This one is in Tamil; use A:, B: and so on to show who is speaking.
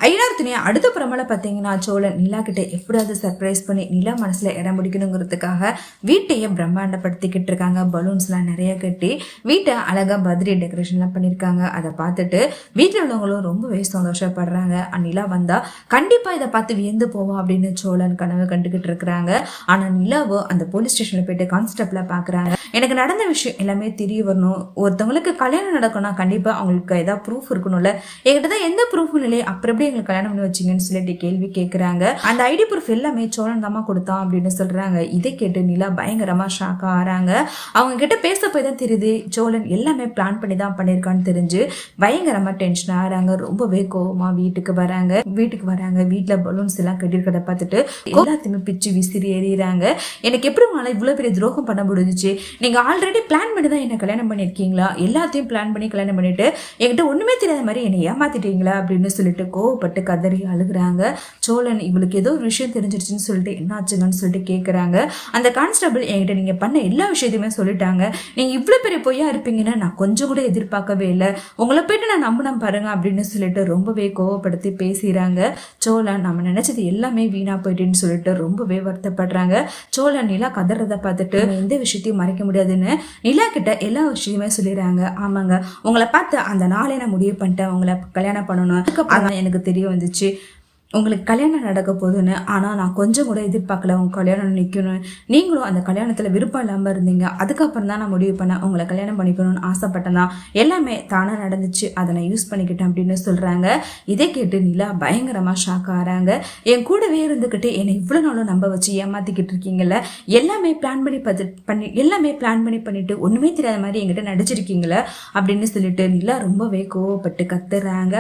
A: ஐநார்த்தினே அடுத்த புறமல பார்த்தீங்கன்னா சோழன் நிலா கிட்ட எப்படியாவது சர்ப்ரைஸ் பண்ணி நிலா மனசுல இடம் பிடிக்கணுங்கிறதுக்காக வீட்டையே பிரம்மாண்டப்படுத்திக்கிட்டு இருக்காங்க. பலூன்ஸ்லாம் நிறைய கட்டி வீட்டை அழகா பர்த்டே டெக்கரேஷன்லாம் பண்ணியிருக்காங்க. அதை பார்த்துட்டு வீட்டில் உள்ளவங்களும் ரொம்பவே சந்தோஷப்படுறாங்க. நிலா வந்தா கண்டிப்பா இதை பார்த்து வியந்து போவோம் அப்படின்னு சோழன் கனவு கண்டுகிட்டு இருக்கிறாங்க. ஆனா நிலாவோ அந்த போலீஸ் ஸ்டேஷன்ல போயிட்டு கான்ஸ்டபிள பாக்குறாங்க. எனக்கு நடந்த விஷயம் எல்லாமே தெரிய வரணும். ஒருத்தவங்களுக்கு கல்யாணம் நடக்கணும்னா கண்டிப்பா அவங்களுக்கு ஏதாவது ப்ரூஃப் இருக்கணும்ல. என்கிட்ட தான் எந்த ப்ரூஃபும் இல்லையே, அப்புறம் எப்படி எங்களுக்கு கல்யாணம் பண்ணி வச்சிங்கன்னு சொல்லிட்டு கேள்வி கேட்குறாங்க. அந்த ஐடி ப்ரூஃப் எல்லாமே சோழன் தாமா கொடுத்தான் அப்படின்னு சொல்றாங்க. இதை கேட்டு நிலா பயங்கரமா ஷாக் ஆகிறாங்க. அவங்க கிட்ட பேச போய் தான் தெரியுது சோழன் எல்லாமே பிளான் பண்ணி தான் பண்ணியிருக்கான்னு தெரிஞ்சு பயங்கரமா டென்ஷன் ஆகிறாங்க. ரொம்பவே கோவமா வீட்டுக்கு வராங்க. வீட்டுல பலூன்ஸ் எல்லாம் கட்டியிருக்கிறத பார்த்துட்டு எல்லாத்தையுமே பிச்சு விசிறி எறிகிறாங்க. எனக்கு எப்படி உங்களால இவ்வளவு பெரிய துரோகம் பண்ண முடிஞ்சிச்சு? நீங்க ஆல்ரெடி பிளான் பண்ணி தான் என்ன கல்யாணம் பண்ணிருக்கீங்களா? எல்லாத்தையும் பிளான் பண்ணி கல்யாணம் பண்ணிட்டு என்கிட்ட ஒண்ணுமே தெரியாத மாதிரி என்னை ஏமாத்திட்டீங்களா அப்படின்னு சொல்லிட்டு கோவப்பட்டு கதறி அழுகுறாங்க. சோழன் இவளுக்கு ஏதோ ஒரு விஷயம் தெரிஞ்சிருச்சுன்னு சொல்லிட்டு என்ன ஆச்சுங்கன்னு சொல்லிட்டு கேட்குறாங்க. அந்த கான்ஸ்டபிள் என்கிட்ட நீங்க பண்ண எல்லா விஷயத்தையுமே சொல்லிட்டாங்க. நீங்க இவ்வளவு பெரிய பொய்யா இருப்பீங்கன்னு நான் கொஞ்சம் கூட எதிர்பார்க்கவே இல்லை. உங்களை போயிட்டு நான் நம்பினா பாருங்க அப்படின்னு சொல்லிட்டு ரொம்பவே கோவப்படுத்தி பேசுறாங்க. சோழன் நம்ம நினைச்சது எல்லாமே வீணா போயிட்டுன்னு சொல்லிட்டு ரொம்பவே வருத்தப்படுறாங்க. சோழன் நிலா கதறதை பார்த்துட்டு எந்த விஷயத்தையும் மறைக்க முடியாதுன்னு நிலா கிட்ட எல்லா விஷயமே சொல்லிடுறாங்க. ஆமாங்க, உங்களை பார்த்து அந்த நாளே நான் முடிவு பண்ணிட்டேன் உங்களை கல்யாணம் பண்ணணும். அதான் எனக்கு தெரிய வந்துச்சு உங்களுக்கு கல்யாணம் நடக்க போகுதுன்னு. ஆனால் நான் கொஞ்சம் கூட எதிர்பார்க்கல உங்க கல்யாணம் நிற்கணும். நீங்களும் அந்த கல்யாணத்தில் விருப்பம் இல்லாமல் இருந்தீங்க. அதுக்கப்புறம் தான் நான் முடிவு பண்ணேன் உங்களை கல்யாணம் பண்ணிக்கணும்னு ஆசைப்பட்டேன் தான். எல்லாமே தானாக நடந்துச்சு, அதை நான் யூஸ் பண்ணிக்கிட்டேன் அப்படின்னு சொல்கிறாங்க. இதை கேட்டு நிலா பயங்கரமாக ஷாக் ஆகிறாங்க. என் கூடவே இருந்துக்கிட்டு என்னை இவ்வளோ நாளும் நம்ப வச்சு ஏமாற்றிக்கிட்டு இருக்கீங்கள, எல்லாமே பிளான் பண்ணி பண்ணிட்டு ஒன்றுமே தெரியாத மாதிரி என்கிட்ட நடிச்சிருக்கீங்களே அப்படின்னு சொல்லிட்டு நிலா ரொம்பவே கோவப்பட்டு கத்துறாங்க.